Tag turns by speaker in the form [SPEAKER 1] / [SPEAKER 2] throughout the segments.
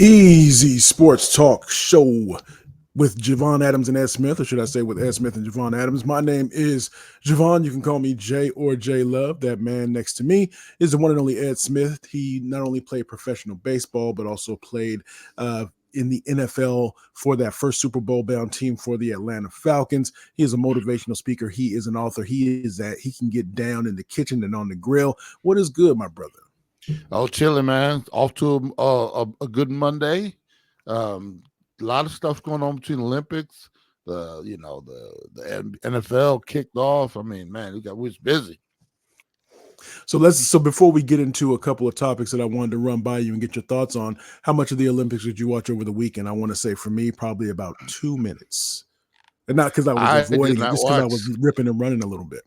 [SPEAKER 1] Easy Sports Talk Show with Javon Adams and Ed Smith, or should I say with Ed Smith and Javon Adams. My name is Javon. You can call me Jay or J Love. That man next to me is the one and only Ed Smith. He not only played professional baseball, but also played in the NFL for that first Super Bowl bound team for the Atlanta Falcons. He is a motivational speaker. He is an author. He can get down in the kitchen and on the grill. What is good, my brother?
[SPEAKER 2] Oh, chilling, man. Off to a good Monday. A lot of stuff going on between the Olympics. The NFL kicked off. I mean, man, we was busy.
[SPEAKER 1] So before we get into a couple of topics that I wanted to run by you and get your thoughts on, how much of the Olympics did you watch over the weekend? I want to say for me, probably about 2 minutes. And not because I was avoiding it, just because I was ripping and running a little bit.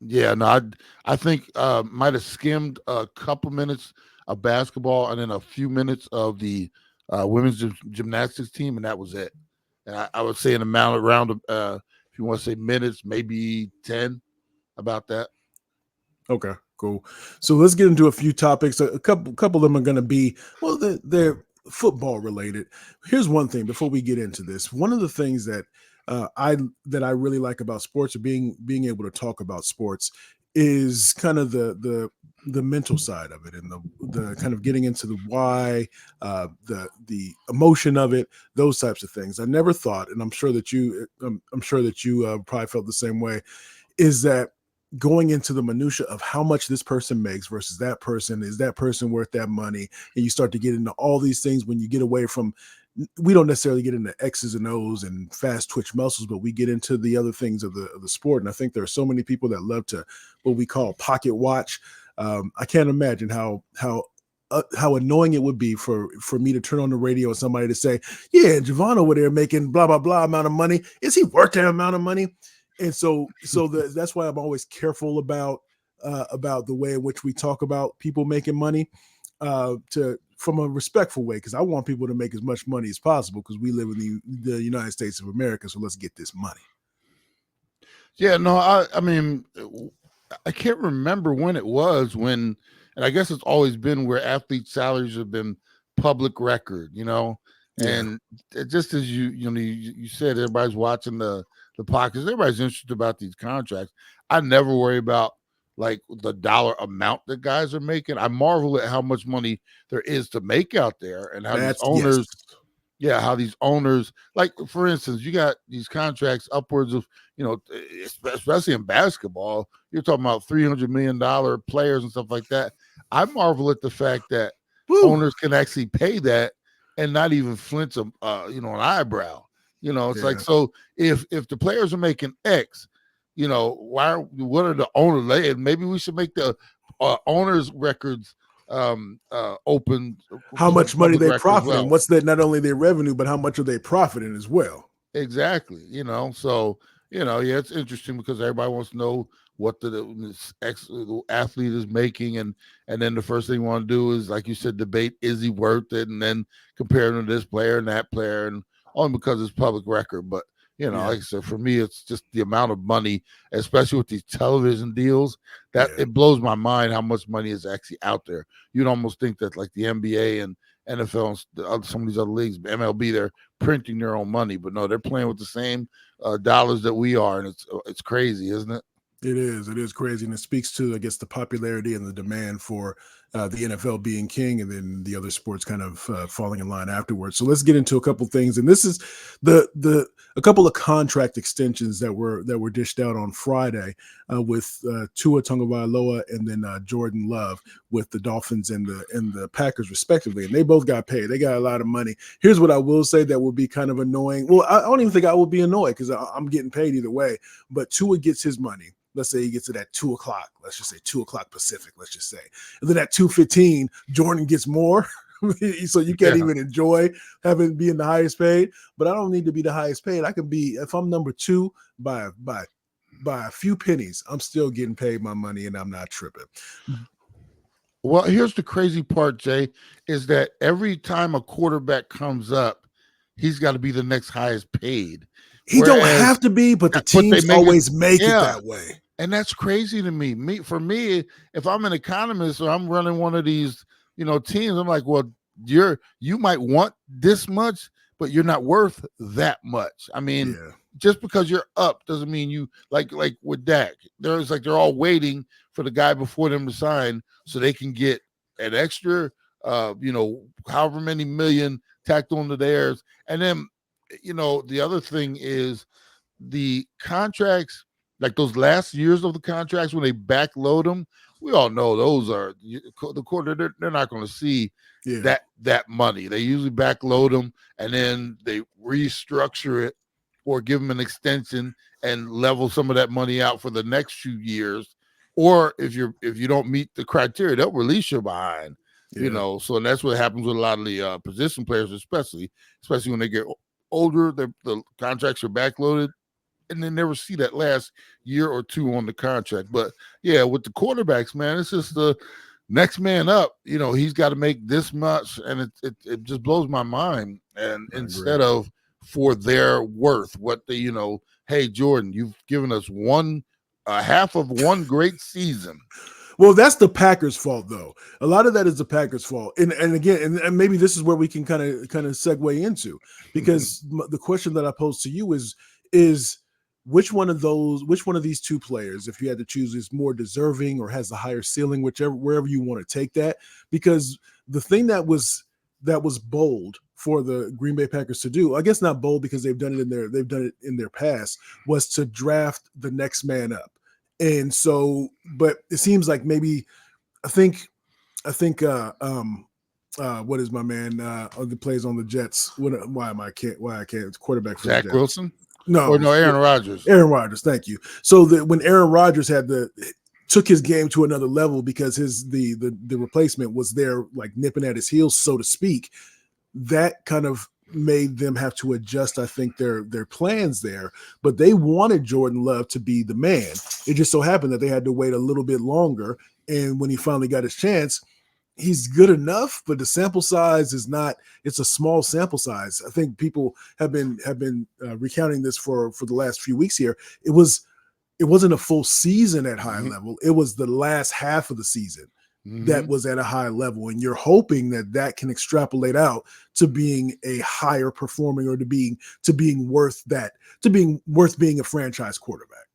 [SPEAKER 2] Yeah, no, I think might have skimmed a couple minutes of basketball and then a few minutes of the women's gymnastics team, and that was it. And I would say an amount around, if you want to say minutes, maybe 10, about that.
[SPEAKER 1] Okay, cool. So let's get into a few topics. A couple of them are going to be, well, they're football related. Here's one thing before we get into this. One of the things that I really like about sports, or being able to talk about sports, is kind of the mental side of it, and the kind of getting into the why, the emotion of it, those types of things. I never thought, and I'm sure that you probably felt the same way, is that going into the minutia of how much this person makes versus that person, is that person worth that money, and you start to get into all these things when you get away from. We don't necessarily get into X's and O's and fast twitch muscles, but we get into the other things of the sport. And I think there are so many people that love to what we call pocket watch. I can't imagine how annoying it would be for me to turn on the radio and somebody to say, "Yeah, Javon over there making blah blah blah amount of money. Is he worth that amount of money?" And so that's why I'm always careful about the way in which we talk about people making money, from a respectful way, because I want people to make as much money as possible, because we live in the United States of America. So let's get this money.
[SPEAKER 2] Yeah, no, I mean, I can't remember when it was and I guess it's always been where athlete salaries have been public record, and just as you said, everybody's watching the pockets. Everybody's interested about these contracts. I never worry about like the dollar amount that guys are making. I marvel at how much money there is to make out there, and how these owners, like for instance, you got these contracts upwards of, especially in basketball, you're talking about $300 million players and stuff like that. I marvel at the fact that owners can actually pay that and not even flinch an eyebrow. It's like, so if the players are making X, what are the owners? Maybe we should make the owners' records open.
[SPEAKER 1] How much money they profit, and what's that? Not only their revenue, but how much are they profiting as well?
[SPEAKER 2] Exactly. So it's interesting because everybody wants to know what the athlete is making, and then the first thing you want to do is, like you said, debate, is he worth it, and then compare him to this player and that player, and only because it's public record. But like I said, for me, it's just the amount of money, especially with these television deals, that it blows my mind how much money is actually out there. You'd almost think that like the NBA and NFL and some of these other leagues, MLB, they're printing their own money, but no, they're playing with the same dollars that we are, and it's crazy, isn't it?
[SPEAKER 1] It is crazy, and it speaks to, I guess, the popularity and the demand for the NFL being king, and then the other sports kind of falling in line afterwards. So let's get into a couple things, and this is a couple of contract extensions that were dished out on Friday with Tua Tagovailoa and then Jordan Love with the Dolphins and the Packers respectively, and they both got paid. They got a lot of money. Here's what I will say that would be kind of annoying. Well, I don't even think I will be annoyed, because I'm getting paid either way. But Tua gets his money. Let's say he gets it at 2:00. Let's just say 2:00 Pacific. Let's just say, and then at 2:15, Jordan gets more. So you can't even enjoy being the highest paid. But I don't need to be the highest paid. I can be, if I'm number 2 by a few pennies, I'm still getting paid my money, and I'm not tripping.
[SPEAKER 2] Well, here's the crazy part, Jay, is that every time a quarterback comes up, he's got to be the next highest paid.
[SPEAKER 1] He don't have to be, but the teams always make it that way.
[SPEAKER 2] And that's crazy to me. For me, if I'm an economist or I'm running one of these teams. I'm like, well, you might want this much, but you're not worth that much. I mean,
[SPEAKER 1] Yeah.
[SPEAKER 2] just because you're up doesn't mean you like with Dak. There's like they're all waiting for the guy before them to sign so they can get an extra however many million tacked onto theirs. And then, the other thing is the contracts, like those last years of the contracts when they backload them, we all know those are the quarter. They're not going to see
[SPEAKER 1] Yeah.
[SPEAKER 2] that money. They usually backload them and then they restructure it or give them an extension and level some of that money out for the next few years. Or if you don't meet the criteria, they'll release you behind.
[SPEAKER 1] Yeah.
[SPEAKER 2] So and that's what happens with a lot of the position players, especially when they get older. The contracts are backloaded and then never see that last year or two on the contract. But yeah, with the quarterbacks, man, it's just the next man up. He's got to make this much, and it just blows my mind. And
[SPEAKER 1] I agree.
[SPEAKER 2] instead of for their worth, what hey Jordan, you've given us half of one great season.
[SPEAKER 1] Well, that's the Packers' fault, though. A lot of that is the Packers' fault, and again, and maybe this is where we can kind of segue into, because the question that I pose to you is which one of these two players, if you had to choose, is more deserving or has the higher ceiling, wherever you want to take that. Because the thing that was bold for the Green Bay Packers to do, I guess not bold because they've done it in their past, was to draft the next man up. And so, but it seems like maybe I think what is my man that plays on the Jets? Why I can't quarterback for
[SPEAKER 2] Zach
[SPEAKER 1] the Jets.
[SPEAKER 2] Wilson?
[SPEAKER 1] No,
[SPEAKER 2] or no, Aaron Rodgers.
[SPEAKER 1] Aaron Rodgers, thank you. So when Aaron Rodgers took his game to another level because the replacement was there, like nipping at his heels, so to speak, that kind of made them have to adjust, I think, their plans there. But they wanted Jordan Love to be the man. It just so happened that they had to wait a little bit longer. And when he finally got his chance, he's good enough, but the sample size is not. It's a small sample size. I think people have been recounting this for the last few weeks here. It wasn't a full season at high level. It was the last half of the season that was at a high level, and you're hoping that can extrapolate out to being a higher performing, or to being worth being a franchise quarterback.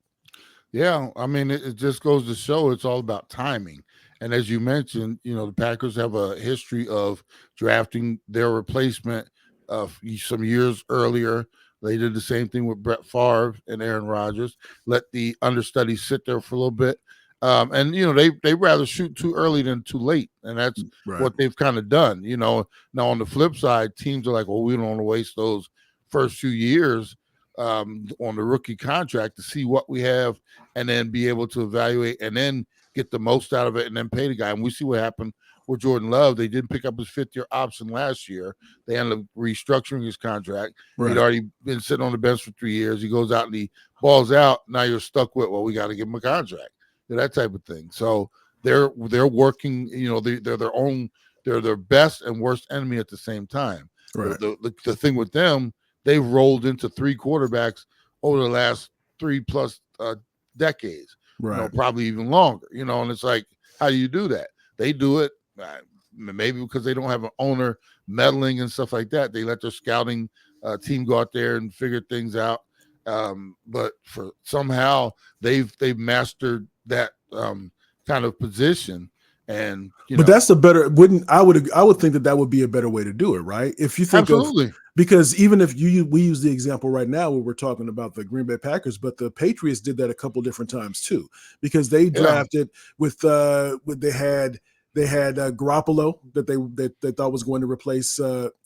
[SPEAKER 2] Yeah, I mean, it just goes to show it's all about timing. And as you mentioned, the Packers have a history of drafting their replacement some years earlier. They did the same thing with Brett Favre and Aaron Rodgers. Let the understudy sit there for a little bit. And they rather shoot too early than too late, and that's what they've kind of done. Now on the flip side, teams are like, well, we don't want to waste those first few years on the rookie contract to see what we have, and then be able to evaluate and then get the most out of it, and then pay the guy. And we see what happened with Jordan Love. They didn't pick up his fifth-year option last year. They ended up restructuring his contract. He'd already been sitting on the bench for 3 years. He goes out and he balls out. Now you're stuck with, well, we got to give him a contract. That type of thing. So they're working, they're their best and worst enemy at the same time.
[SPEAKER 1] Right.
[SPEAKER 2] The thing with them, they've rolled into three quarterbacks over the last 3+ decades, probably even longer, and it's like, how do you do that? They do it maybe because they don't have an owner meddling and stuff like that. They let their scouting team go out there and figure things out. But for somehow they've mastered that kind of position, and
[SPEAKER 1] but that's a better. I would think that would be a better way to do it, right? If you think
[SPEAKER 2] absolutely.
[SPEAKER 1] Because even if we use the example right now where we're talking about the Green Bay Packers, but the Patriots did that a couple different times too, because they drafted with they had Garoppolo that they thought was going to replace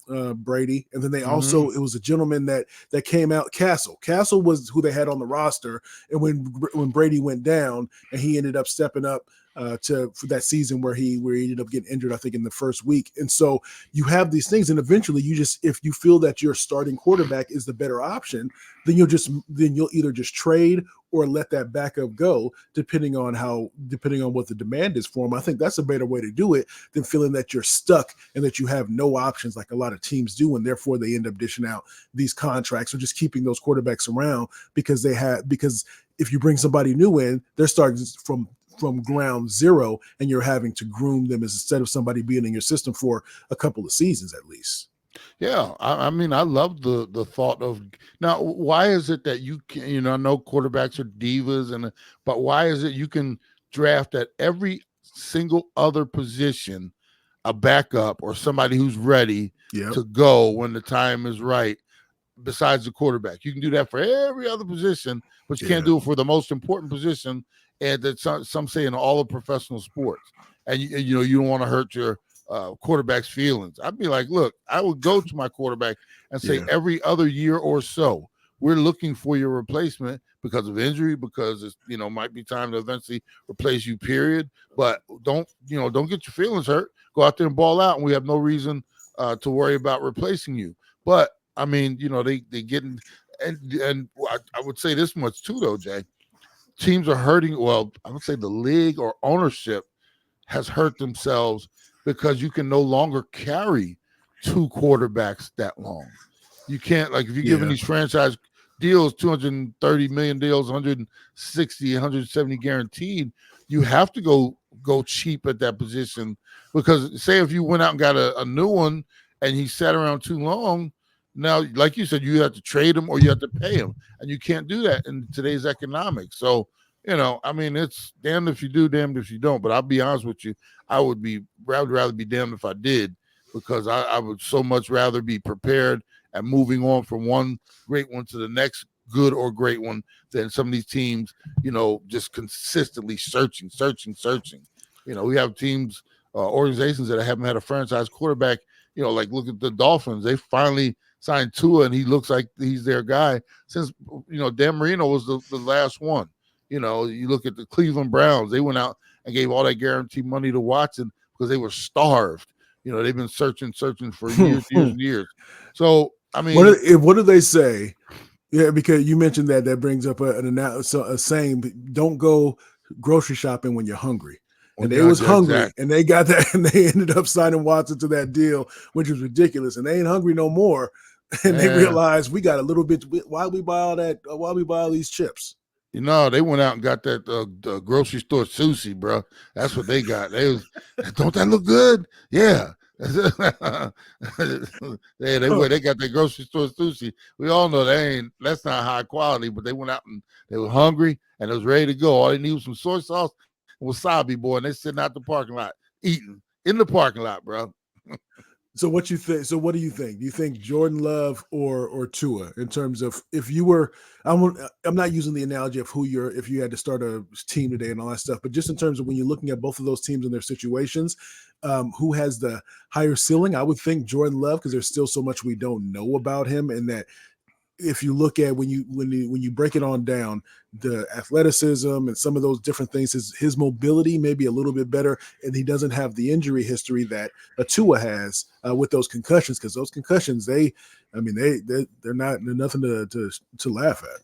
[SPEAKER 1] Brady, and then they also it was a gentleman that came out. Castle was who they had on the roster, and when Brady went down, and he ended up stepping up for that season where he ended up getting injured, I think, in the first week. And so you have these things, and eventually if you feel that your starting quarterback is the better option, then you'll either just trade or let that backup go, depending on what the demand is for him. I think that's a better way to do it than feeling that you're stuck and that you have no options like a lot of teams do, and therefore they end up dishing out these contracts or just keeping those quarterbacks around because if you bring somebody new in, they're starting from ground zero, and you're having to groom them instead of somebody being in your system for a couple of seasons at least.
[SPEAKER 2] Yeah, I mean, I love the thought of now. Why is it that you can, I know quarterbacks are divas, but why is it you can draft at every single other position a backup or somebody who's ready
[SPEAKER 1] Yep.
[SPEAKER 2] to go when the time is right? Besides the quarterback, you can do that for every other position, but you can't
[SPEAKER 1] Yeah.
[SPEAKER 2] do it for the most important position. And that some say in all of professional sports, and you don't want to hurt your quarterback's feelings. I'd be like, look, I would go to my quarterback and say
[SPEAKER 1] Yeah.
[SPEAKER 2] every other year or so, we're looking for your replacement because of injury, because it's might be time to eventually replace you. Period. But don't get your feelings hurt. Go out there and ball out, and we have no reason to worry about replacing you. But I mean, they getting and I would say this much too, though, Jay. Teams are hurting. Well, I would say the league or ownership has hurt themselves because you can no longer carry two quarterbacks that long. You can't, like, if you're giving
[SPEAKER 1] Yeah.
[SPEAKER 2] these franchise deals, 230 million deals, 160, 170 guaranteed, you have to go cheap at that position, because say if you went out and got a new one and he sat around too long, now, like you said, you have to trade him or you have to pay him, and you can't do that in today's economics. So, I mean, it's damned if you do, damned if you don't. But I'll be honest with you, I would rather be damned if I did, because I would so much rather be prepared and moving on from one great one to the next good or great one than some of these teams, just consistently searching. We have teams, organizations that haven't had a franchise quarterback. Like look at the Dolphins. They finally signed Tua, and he looks like he's their guy since, Dan Marino was the last one. You look at the Cleveland Browns, they went out and gave all that guaranteed money to Watson because they were starved. They've been searching for years and years. So, I mean,
[SPEAKER 1] What do they say? Yeah, because you mentioned that brings up a saying: "Don't go grocery shopping when you're hungry." And they was hungry,
[SPEAKER 2] exactly.
[SPEAKER 1] and they got that, and they ended up signing Watson to that deal, which was ridiculous. And they ain't hungry no more, and they
[SPEAKER 2] Man,
[SPEAKER 1] realized we got a little bit. Why we buy all that? Why we buy all these chips?
[SPEAKER 2] they went out and got that the grocery store sushi, bro. That's what they got. Don't that look good? Yeah. They got that grocery store sushi. We all know that's not high quality, but they went out and they were hungry and it was ready to go. All they needed was some soy sauce and wasabi, boy, and they sitting out the parking lot eating in the parking lot, bro.
[SPEAKER 1] So what you think? So what do you think? Do you think Jordan Love or Tua in terms of if you were? I'm not using the analogy of if you had to start a team today and all that stuff, but just in terms of when you're looking at both of those teams and their situations, who has the higher ceiling? I would think Jordan Love, because there's still so much we don't know about him, and that if you look at when you break it on down, the athleticism and some of those different things, his mobility may be a little bit better, and he doesn't have the injury history that Tua has with those concussions, because those concussions, they're nothing to laugh at.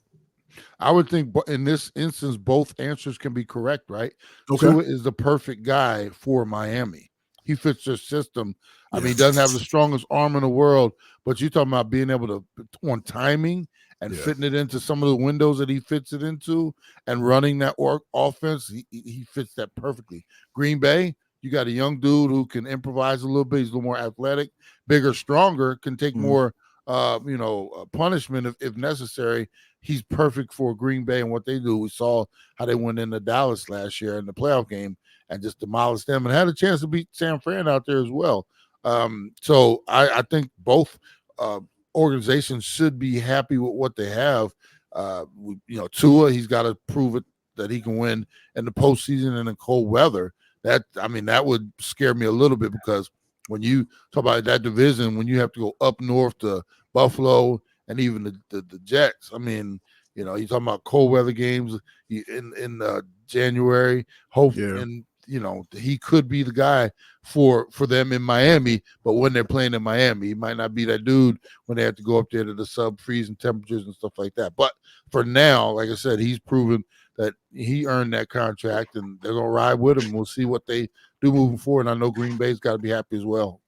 [SPEAKER 2] I would think in this instance, both answers can be correct, right?
[SPEAKER 1] Okay.
[SPEAKER 2] Tua is the perfect guy for Miami. He fits their system. I
[SPEAKER 1] Yeah.
[SPEAKER 2] mean, he doesn't have the strongest arm in the world, but you're talking about being able to, on timing and
[SPEAKER 1] Yeah.
[SPEAKER 2] fitting it into some of the windows that he fits it into and running that offense. He fits that perfectly. Green Bay, you got a young dude who can improvise a little bit. He's a little more athletic, bigger, stronger, can take more, punishment if necessary. He's perfect for Green Bay and what they do. We saw how they went into Dallas last year in the playoff game and just demolished them and had a chance to beat San Fran out there as well. So I think both organizations should be happy with what they have. Tua, he's got to prove it that he can win in the postseason and in cold weather. That would scare me a little bit, because when you talk about that division, when you have to go up north to Buffalo and even the Jets, I mean, you're talking about cold weather games in January. Hope
[SPEAKER 1] Yeah.
[SPEAKER 2] and he could be the guy for them in Miami, but when they're playing in Miami, he might not be that dude when they have to go up there to the sub-freezing temperatures and stuff like that. But for now, like I said, he's proven that he earned that contract, and they're gonna ride with him. We'll see what they do moving forward. And I know Green Bay's got to be happy as well.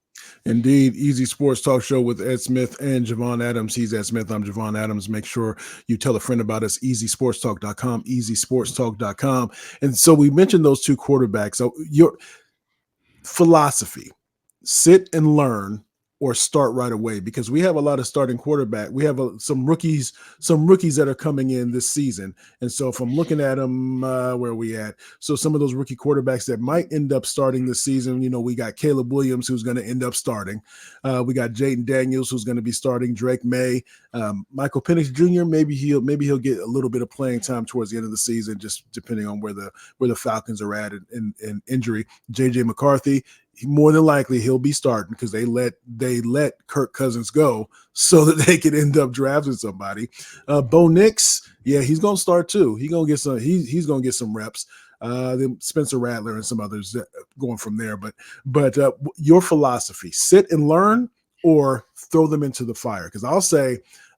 [SPEAKER 1] Indeed. Easy Sports Talk Show with Ed Smith and Javon Adams. He's Ed Smith. I'm Javon Adams. Make sure you tell a friend about us, easysportstalk.com, easysportstalk.com. And so we mentioned those two quarterbacks. So your philosophy, sit and learn or start right away, because we have a lot of starting quarterback. We have some rookies that are coming in this season. And so if I'm looking at them, where are we at? So some of those rookie quarterbacks that might end up starting this season, we got Caleb Williams, who's going to end up starting. We got Jaden Daniels, who's going to be starting. Drake May, Michael Penix Jr. Maybe he'll get a little bit of playing time towards the end of the season, just depending on where the Falcons are at in injury. JJ McCarthy, more than likely he'll be starting, because they let Kirk Cousins go so that they could end up drafting somebody. Bo Nix, yeah, he's gonna start too. He's gonna get some reps. Then Spencer Rattler and some others going from there. But your philosophy: sit and learn or throw them into the fire? Because I'll say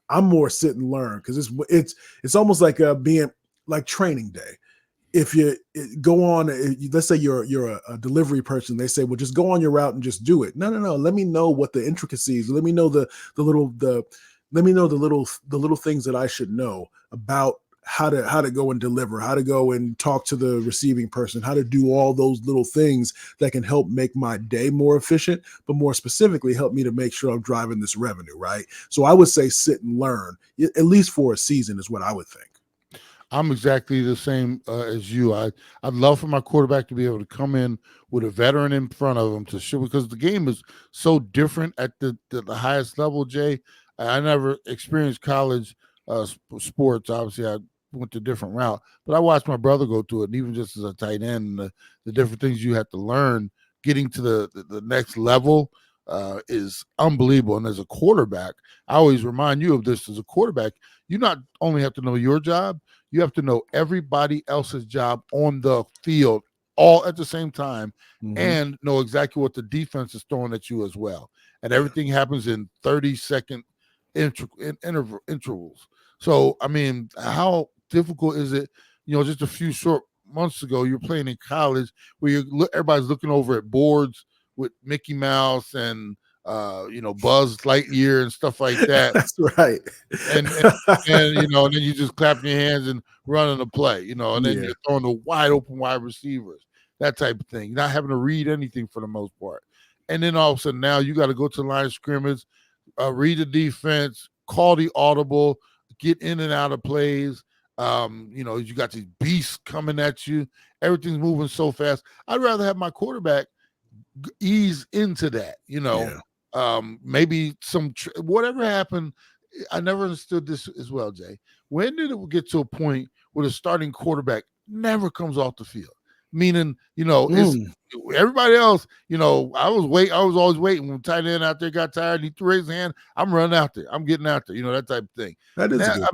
[SPEAKER 1] I'm more sit and learn, because it's almost like being like training day. If you go on, let's say you're a delivery person, they say, well, just go on your route and just do it. No. Let me know what the intricacies. Let me know the little things that I should know about how to go and deliver, how to go and talk to the receiving person, how to do all those little things that can help make my day more efficient, but more specifically help me to make sure I'm driving this revenue, right? So I would say sit and learn, at least for a season, is what I would think.
[SPEAKER 2] I'm exactly the same as you. I'd love for my quarterback to be able to come in with a veteran in front of him to show, because the game is so different at the highest level, Jay. I never experienced college sports. Obviously, I went to a different route, but I watched my brother go through it, and even just as a tight end, the different things you have to learn getting to the next level is unbelievable. And as a quarterback, I always remind you of this: as a quarterback, you not only have to know your job, you have to know everybody else's job on the field all at the same time, and know exactly what the defense is throwing at you as well. And everything happens in 30-second intervals. So, I mean, how difficult is it? Just a few short months ago, you're playing in college where everybody's looking over at boards with Mickey Mouse and Buzz Lightyear and stuff like that.
[SPEAKER 1] That's right.
[SPEAKER 2] And and then you just clapping your hands and running the play, and then you're throwing the wide open wide receivers, that type of thing. You're not having to read anything for the most part. And then all of a sudden now you got to go to the line of scrimmage, read the defense, call the audible, get in and out of plays. You got these beasts coming at you. Everything's moving so fast. I'd rather have my quarterback ease into that, maybe whatever happened. I never understood this as well, Jay. When did it get to a point where the starting quarterback never comes off the field? Meaning, it's everybody else, I was always waiting when tight end out there got tired, he threw his hand, I'm running out there, I'm getting out there, that type of thing.
[SPEAKER 1] That is
[SPEAKER 2] now,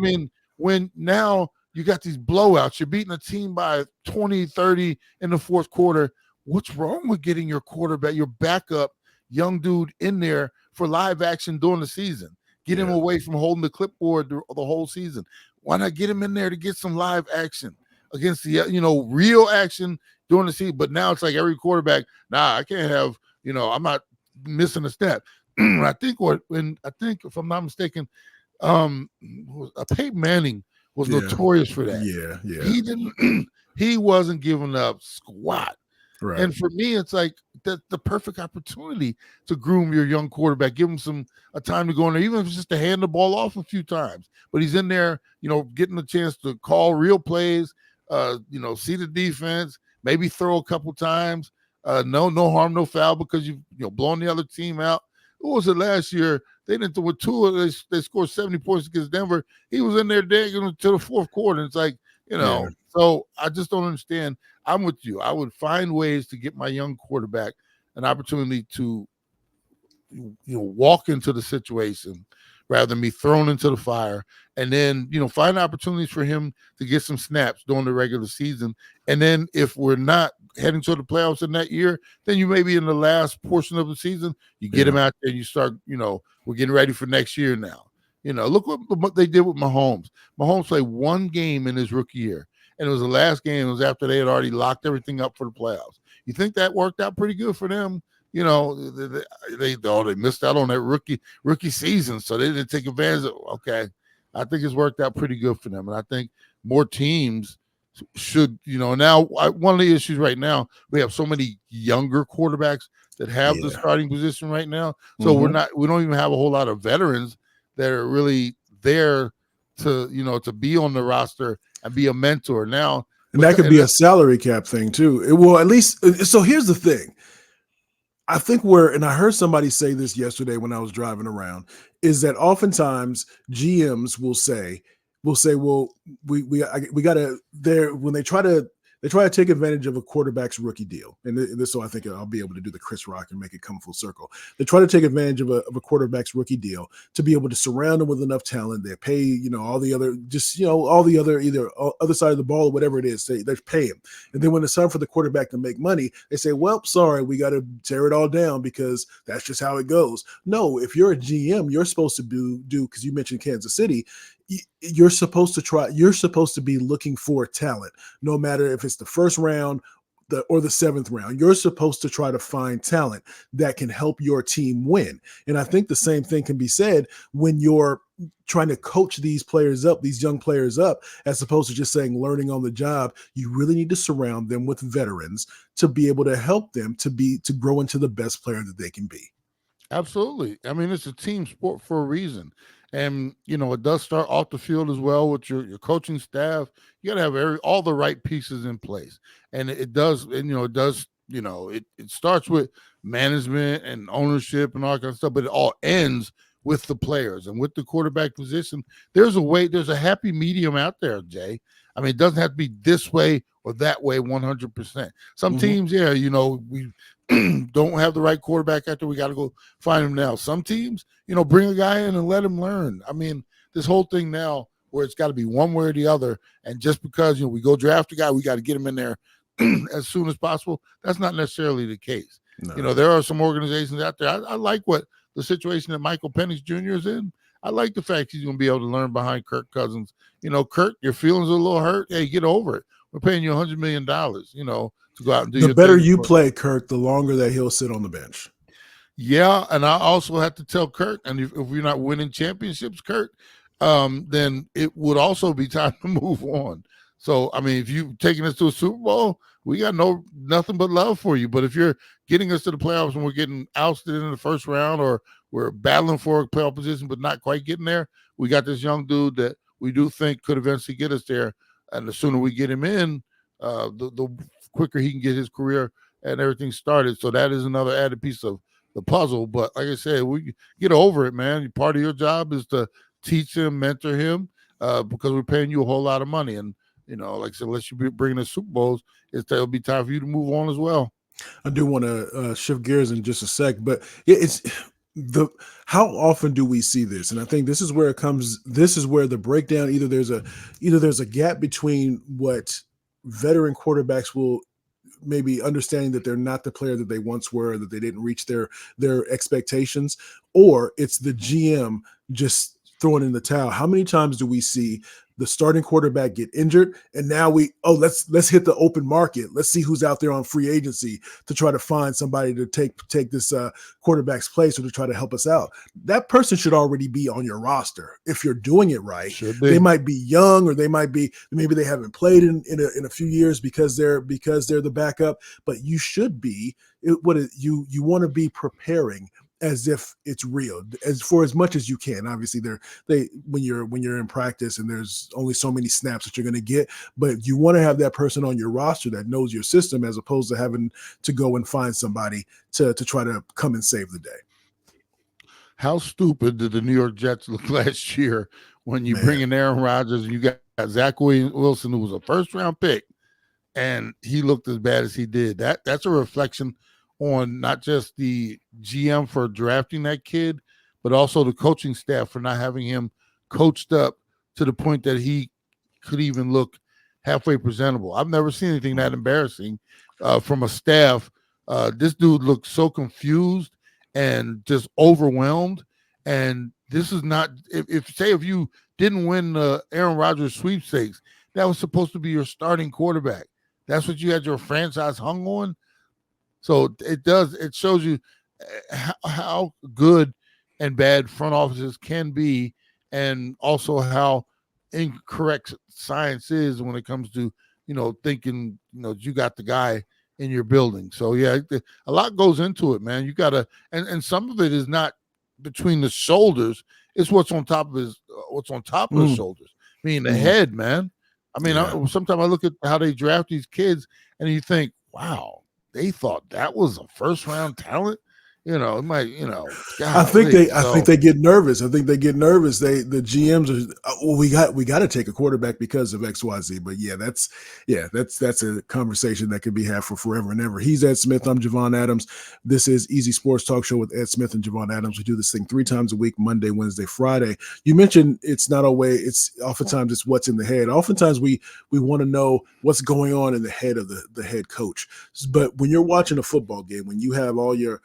[SPEAKER 2] when now you got these blowouts, you're beating a team by 20, 30 in the fourth quarter. What's wrong with getting your quarterback, your backup young dude in there for live action during the season? Get him away from holding the clipboard the whole season. Why not get him in there to get some live action against the, real action during the season? But now it's like every quarterback, I can't have, I'm not missing a step. I think if I'm not mistaken, Peyton Manning was notorious for that.
[SPEAKER 1] Yeah.
[SPEAKER 2] He didn't, he wasn't giving up squat.
[SPEAKER 1] Right.
[SPEAKER 2] And for me, it's like the perfect opportunity to groom your young quarterback, give him a time to go in there, even if it's just to hand the ball off a few times. But he's in there, getting a chance to call real plays, see the defense, maybe throw a couple times. No harm, no foul, because you've blown the other team out. What was it last year? They didn't with Tua. They scored 70 points against Denver. He was in there digging to the fourth quarter. It's like, So I just don't understand. I'm with you. I would find ways to get my young quarterback an opportunity to, walk into the situation rather than be thrown into the fire, and then, find opportunities for him to get some snaps during the regular season. And then if we're not heading to the playoffs in that year, then you may be in the last portion of the season, you get him out there and you start, we're getting ready for next year now. Look what they did with Mahomes. Mahomes played one game in his rookie year, and it was the last game. It was after they had already locked everything up for the playoffs. You think that worked out pretty good for them? They missed out on that rookie season, so they didn't take advantage of. Okay, I think it's worked out pretty good for them, and I think more teams should. Now one of the issues right now, we have so many younger quarterbacks that have the
[SPEAKER 1] Yeah.
[SPEAKER 2] starting position right now, so
[SPEAKER 1] Hmm.
[SPEAKER 2] we don't even have a whole lot of veterans that are really there to be on the roster and be a mentor now.
[SPEAKER 1] And that could
[SPEAKER 2] And
[SPEAKER 1] be a salary cap thing too. It will at least. So here's the thing. I think and I heard somebody say this yesterday when I was driving around, is that oftentimes GMs will say, well, we got to there when they try to take advantage of a quarterback's rookie deal, and this, so I think I'll be able to do the Chris Rock and make it come full circle. They try to take advantage of a quarterback's rookie deal to be able to surround them with enough talent. They pay all the other all the other either other side of the ball or whatever it is. They pay him, and then when it's time for the quarterback to make money, they say, well, sorry, we got to tear it all down because that's just how it goes. No, if you're a GM, you're supposed to do because you mentioned Kansas City, you're supposed to be looking for talent, no matter if it's the first round or the seventh round. You're supposed to try to find talent that can help your team win. And I think the same thing can be said when you're trying to coach these players up, these young players up, as opposed to just saying learning on the job. You really need to surround them with veterans to be able to help them to grow into the best player that they can be.
[SPEAKER 2] Absolutely. I mean, it's a team sport for a reason. And, it does start off the field as well with your coaching staff. You got to have all the right pieces in place. And it does, and, it starts with management and ownership and all that kind of stuff, but it all ends with the players and with the quarterback position. There's a happy medium out there, Jay. I mean, it doesn't have to be this way or that way 100%. Some teams, yeah, we don't have the right quarterback after we got to go find him now. Some teams, bring a guy in and let him learn. I mean, this whole thing now where it's got to be one way or the other, and just because we go draft a guy, we got to get him in there as soon as possible. That's not necessarily the case.
[SPEAKER 1] No.
[SPEAKER 2] There are some organizations out there. I like what the situation that Michael Penix Jr. is in. I like the fact he's going to be able to learn behind Kirk Cousins. Kirk, your feelings are a little hurt. Hey, get over it. We're paying you $100 million, to go out and do
[SPEAKER 1] The
[SPEAKER 2] your
[SPEAKER 1] better
[SPEAKER 2] thing.
[SPEAKER 1] you play, Kirk, the longer that he'll sit on the bench.
[SPEAKER 2] Yeah, and I also have to tell Kirk, and if we're not winning championships, Kirk, then it would also be time to move on. So, I mean, if you've taken us to a Super Bowl, we got nothing but love for you. But if you're getting us to the playoffs and we're getting ousted in the first round, or we're battling for a playoff position but not quite getting there, we got this young dude that we do think could eventually get us there. And the sooner we get him in, the quicker he can get his career and everything started. So that is another added piece of the puzzle. But like I said, we get over it, man. Part of your job is to teach him, mentor him, because we're paying you a whole lot of money. And, like I said, unless you be bringing us Super Bowls, it'll be time for you to move on as well.
[SPEAKER 1] I do want to shift gears in just a sec, but it's how often do we see this? And I think this is where the breakdown, either there's a gap between what veteran quarterbacks will maybe understanding that they're not the player that they once were, that they didn't reach their expectations, or it's the GM just throwing in the towel. How many times do we see the starting quarterback get injured, and now let's hit the open market. Let's see who's out there on free agency to try to find somebody to take this quarterback's place or to try to help us out. That person should already be on your roster if you're doing it right. They might be young, or maybe they haven't played in a few years because they're the backup. But you should be you want to be preparing as if it's real, as much as you can. Obviously, when you're in practice and there's only so many snaps that you're going to get, but you want to have that person on your roster that knows your system, as opposed to having to go and find somebody to try to come and save the day.
[SPEAKER 2] How stupid did the New York Jets look last year when you bring in Aaron Rodgers and you got Zach Wilson, who was a first-round pick, and he looked as bad as he did? That's a reflection on not just the GM for drafting that kid, but also the coaching staff for not having him coached up to the point that he could even look halfway presentable. I've never seen anything that embarrassing from a staff. This dude looked so confused and just overwhelmed. And this is not, if you didn't win the Aaron Rodgers sweepstakes, that was supposed to be your starting quarterback. That's what you had your franchise hung on. So it shows you how good and bad front offices can be, and also how incorrect science is when it comes to thinking you got the guy in your building. So yeah, a lot goes into it, man. You gotta, and some of it is not between the shoulders. It's what's on top of the
[SPEAKER 1] Mm,
[SPEAKER 2] shoulders, meaning the
[SPEAKER 1] mm,
[SPEAKER 2] head, man. I mean,
[SPEAKER 1] yeah.
[SPEAKER 2] sometimes I look at how they draft these kids, and you think, wow, they thought that was a first round talent. It might, golly.
[SPEAKER 1] I think
[SPEAKER 2] So
[SPEAKER 1] they get nervous. I think they get nervous. The GMs are well, we got to take a quarterback because of XYZ. But that's a conversation that could be had for forever and ever. He's Ed Smith. I'm Javon Adams. This is Easy Sports Talk Show with Ed Smith and Javon Adams. We do this thing 3 times a week: Monday, Wednesday, Friday. You mentioned it's not always. It's oftentimes it's what's in the head. Oftentimes we want to know what's going on in the head of the head coach. But when you're watching a football game, when you have all your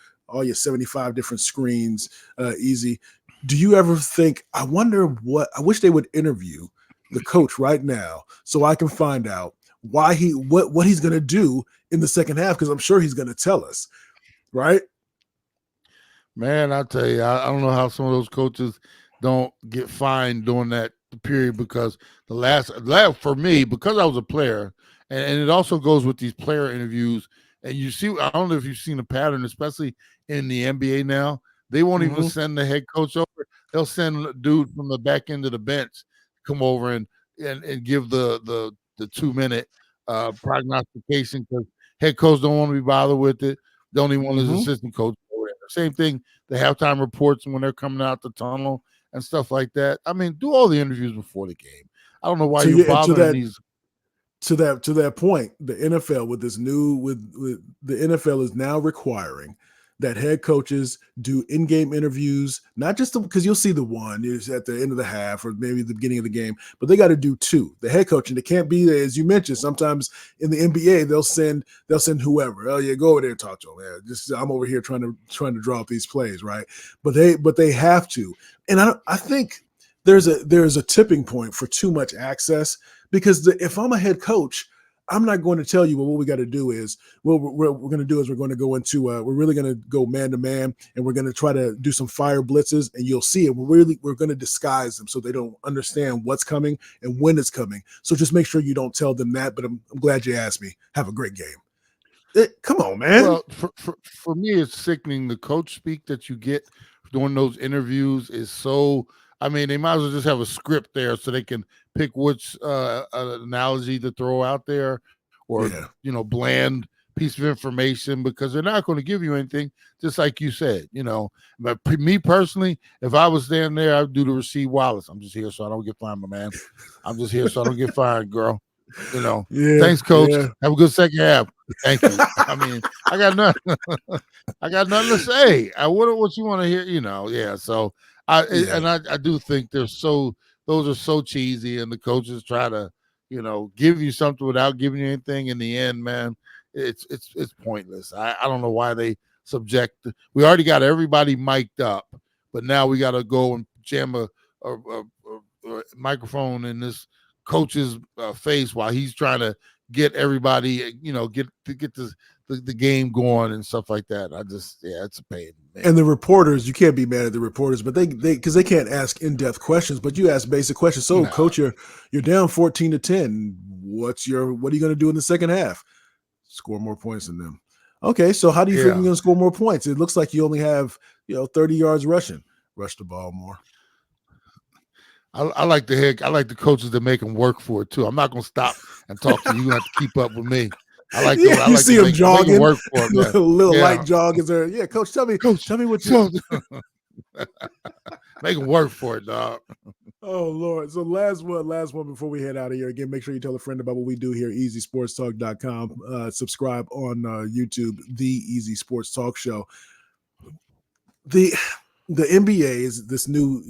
[SPEAKER 1] 75 different screens, easy. Do you ever think, I wonder I wish they would interview the coach right now so I can find out what he's going to do in the second half, because I'm sure he's going to tell us, right?
[SPEAKER 2] man, I tell you, I don't know how some of those coaches don't get fined during that period, because the last for me, because I was a player, and it also goes with these player interviews. And you see, I don't know if you've seen a pattern, especially in the NBA now. They won't even
[SPEAKER 1] Mm-hmm.
[SPEAKER 2] send the head coach over. They'll send a dude from the back end of the bench come over and give the 2 minute prognostication, because head coach don't want to be bothered with it. Don't even want his
[SPEAKER 1] Mm-hmm.
[SPEAKER 2] assistant coach. Same thing, the halftime reports when they're coming out the tunnel and stuff like that. I mean, do all the interviews before the game. I don't know why
[SPEAKER 1] So
[SPEAKER 2] you're
[SPEAKER 1] yeah, and
[SPEAKER 2] bothering these.
[SPEAKER 1] to that point, the NFL with this new with the NFL is now requiring that head coaches do in-game interviews, not just because you'll see the one is at the end of the half or maybe the beginning of the game, but they got to do two. The head coach, and it can't be, as you mentioned, sometimes in the NBA they'll send whoever. Oh yeah, go over there and talk to him. Yeah, just I'm over here trying to draw up these plays, right? But they have to, and I think there's a tipping point for too much access, because if I'm a head coach, I'm not going to tell you, well, what we got to do is, well, we're going to do is we're going to go into, we're really going to go man to man, and we're going to try to do some fire blitzes, and you'll see it. We're going to disguise them so they don't understand what's coming and when it's coming. So just make sure you don't tell them that. But I'm glad you asked me. Have a great game. Come on, man.
[SPEAKER 2] Well, for me, it's sickening. The coach speak that you get during those interviews is so. I mean, they might as well just have a script there so they can pick which analogy to throw out there, or
[SPEAKER 1] Yeah.
[SPEAKER 2] bland piece of information, because they're not going to give you anything. Just like you said, But me personally, if I was standing there, I'd do the Rasheed Wallace. I'm just here so I don't get fined, my man. I'm just here so I don't get fired, girl.
[SPEAKER 1] Yeah.
[SPEAKER 2] Thanks, coach.
[SPEAKER 1] Yeah.
[SPEAKER 2] Have a good second half. Thank you. I mean, I got nothing. I got nothing to say. What you want to hear? Yeah. So
[SPEAKER 1] Yeah.
[SPEAKER 2] I do think those are so cheesy, and the coaches try to give you something without giving you anything. In the end, man, it's pointless. I don't know why they subject. We already got everybody mic'd up, but now we got to go and jam a microphone in this coach's face while he's trying to get everybody, get the game going and stuff like that. It's a pain, man.
[SPEAKER 1] And the reporters, you can't be mad at the reporters, but they because they can't ask in-depth questions, but you ask basic questions. So,
[SPEAKER 2] No,
[SPEAKER 1] coach, you're down 14-10. What are you going to do in the second half? Score more points than them. Okay, so how do you figure you're
[SPEAKER 2] yeah.
[SPEAKER 1] going to score more points? It looks like you only have 30 yards rushing. Rush the ball more.
[SPEAKER 2] I like the coaches that make them work for it too. I'm not gonna stop and talk to you. You're gonna have to keep up with me.
[SPEAKER 1] Yeah,
[SPEAKER 2] I
[SPEAKER 1] you
[SPEAKER 2] like to
[SPEAKER 1] see them
[SPEAKER 2] make them
[SPEAKER 1] jogging,
[SPEAKER 2] work for it, man.
[SPEAKER 1] little light
[SPEAKER 2] Yeah,
[SPEAKER 1] jog. Is there? Yeah, coach,
[SPEAKER 2] coach,
[SPEAKER 1] tell me what you.
[SPEAKER 2] so make them work for it, dog.
[SPEAKER 1] Oh Lord. So last one before we head out of here. Again, make sure you tell a friend about what we do here, easysportstalk.com. Subscribe on YouTube, the Easy Sports Talk Show. The NBA is this new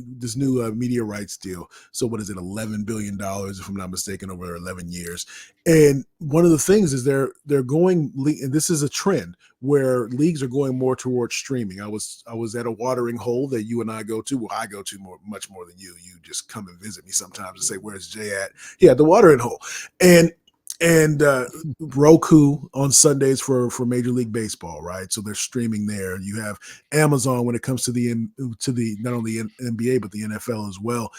[SPEAKER 1] media rights deal. So what is it, $11 billion, if I'm not mistaken, over 11 years. And one of the things is they're going, and this is a trend where leagues are going more towards streaming. I was at a watering hole that you and I go to. Well, I go to much more than you. You just come and visit me sometimes and say, "Where's Jay at?" Yeah, the watering hole. And and Roku on Sundays for Major League Baseball, right? So they're streaming there. You have Amazon when it comes to the not only NBA but the NFL as well.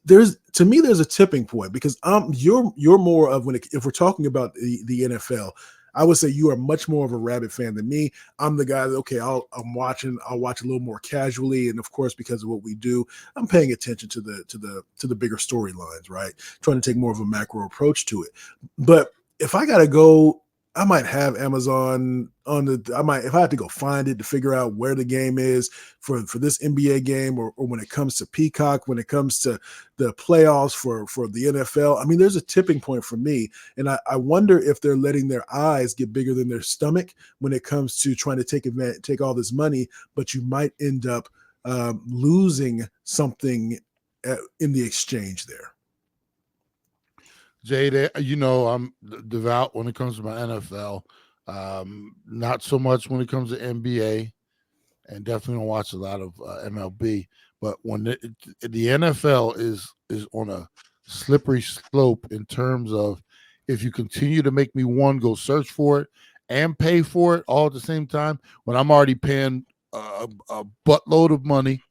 [SPEAKER 1] There's to me there's a tipping point because you're more of if we're talking about the NFL. I would say you are much more of a Rabbit fan than me. I'm the guy that okay, I'll watch a little more casually, and of course because of what we do, I'm paying attention to the bigger storylines, right? Trying to take more of a macro approach to it. But if I gotta go, I might have Amazon on the. I might if I have to go find it to figure out where the game is for this NBA game, or when it comes to Peacock, when it comes to the playoffs for the NFL. I mean, there's a tipping point for me, and I wonder if they're letting their eyes get bigger than their stomach when it comes to trying to take all this money, but you might end up losing something in the exchange there.
[SPEAKER 2] Jay, you know, I'm devout when it comes to my NFL. Not so much when it comes to NBA, and definitely don't watch a lot of MLB. But when the NFL is on a slippery slope in terms of if you continue to make me go search for it and pay for it all at the same time, when I'm already paying a buttload of money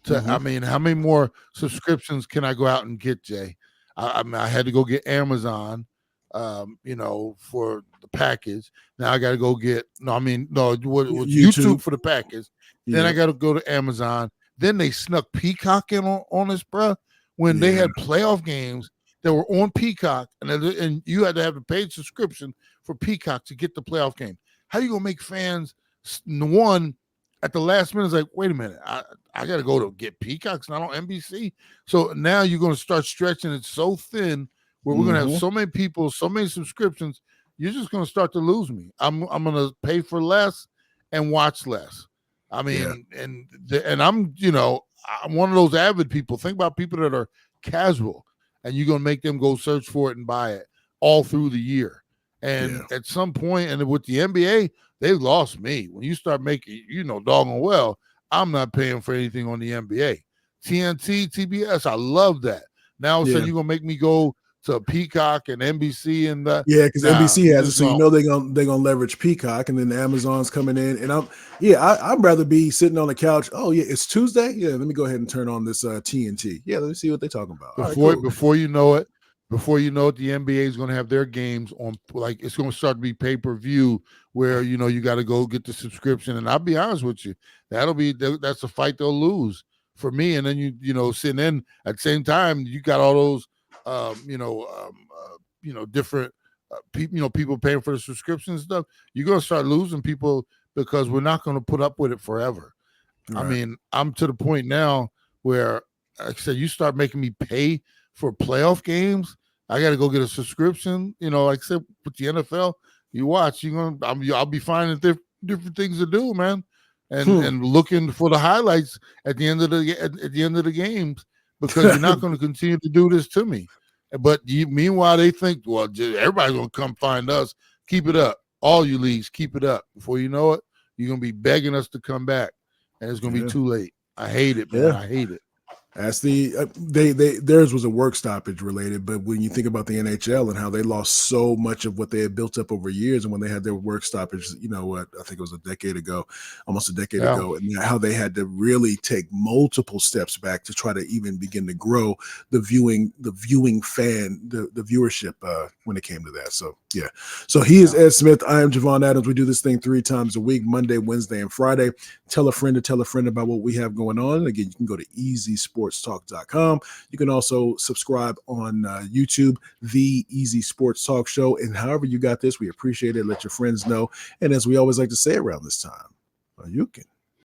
[SPEAKER 2] to, I mean, how many more subscriptions can I go out and get, Jay? I mean, I had to go get Amazon, you know, for the package. Now I got to go get what's YouTube for the package. Yeah. Then I got to go to Amazon. Then they snuck Peacock in on us, bro. When they had playoff games that were on Peacock, and you had to have a paid subscription for Peacock to get the playoff game. How you gonna make fans one at the last minute? Is like, wait a minute, I got to go to get Peacock's not on NBC. So now you're going to start stretching it so thin where we're going to have so many people, so many subscriptions. You're just going to start to lose me. I'm going to pay for less and watch less. I mean, and I'm, you know, I'm one of those avid people. Think about people that are casual, and you're going to make them go search for it and buy it all through the year. And at some point, and with the NBA, they lost me. When you start making, you know, doggone well, I'm not paying for anything on the NBA. TNT, TBS, I love that. Now all of a sudden you're going to make me go to Peacock and NBC and that.
[SPEAKER 1] Yeah, because NBC has it, so you know they're gonna leverage Peacock, and then Amazon's coming in, and I'd rather be sitting on the couch. Oh yeah, it's Tuesday. Yeah, let me go ahead and turn on this TNT. Yeah, let me see what they're talking about.
[SPEAKER 2] Before you know it, the NBA is going to have their games on, like it's going to start to be pay-per-view where, you know, you got to go get the subscription. And I'll be honest with you, that's a fight they'll lose for me. And then you know, sitting in at the same time, you got all those, different people paying for the subscription and stuff. You're going to start losing people because we're not going to put up with it forever. Right. I mean, I'm to the point now where, like I said, you start making me pay for playoff games. I got to go get a subscription. You know, like I said, with the NFL, you watch. I'll be finding different things to do, man, and looking for the highlights at the end of the games because you're not going to continue to do this to me. But meanwhile, they think, well, everybody's going to come find us. Keep it up, all you leagues. Keep it up. Before you know it, you're going to be begging us to come back, and it's going to be too late. I hate it, man. I hate it.
[SPEAKER 1] That's theirs was a work stoppage related, but when you think about the NHL and how they lost so much of what they had built up over years, and when they had their work stoppage, you know what, I think it was almost a decade ago, and how they had to really take multiple steps back to try to even begin to grow the viewing fan, the viewership when it came to that. So yeah. So he is Ed Smith. I am Javon Adams. We do this thing 3 times a week, Monday, Wednesday, and Friday. Tell a friend about what we have going on. Again, you can go to easysportstalk.com. You can also subscribe on YouTube, The Easy Sports Talk Show. And however you got this, we appreciate it. Let your friends know. And as we always like to say around this time, you can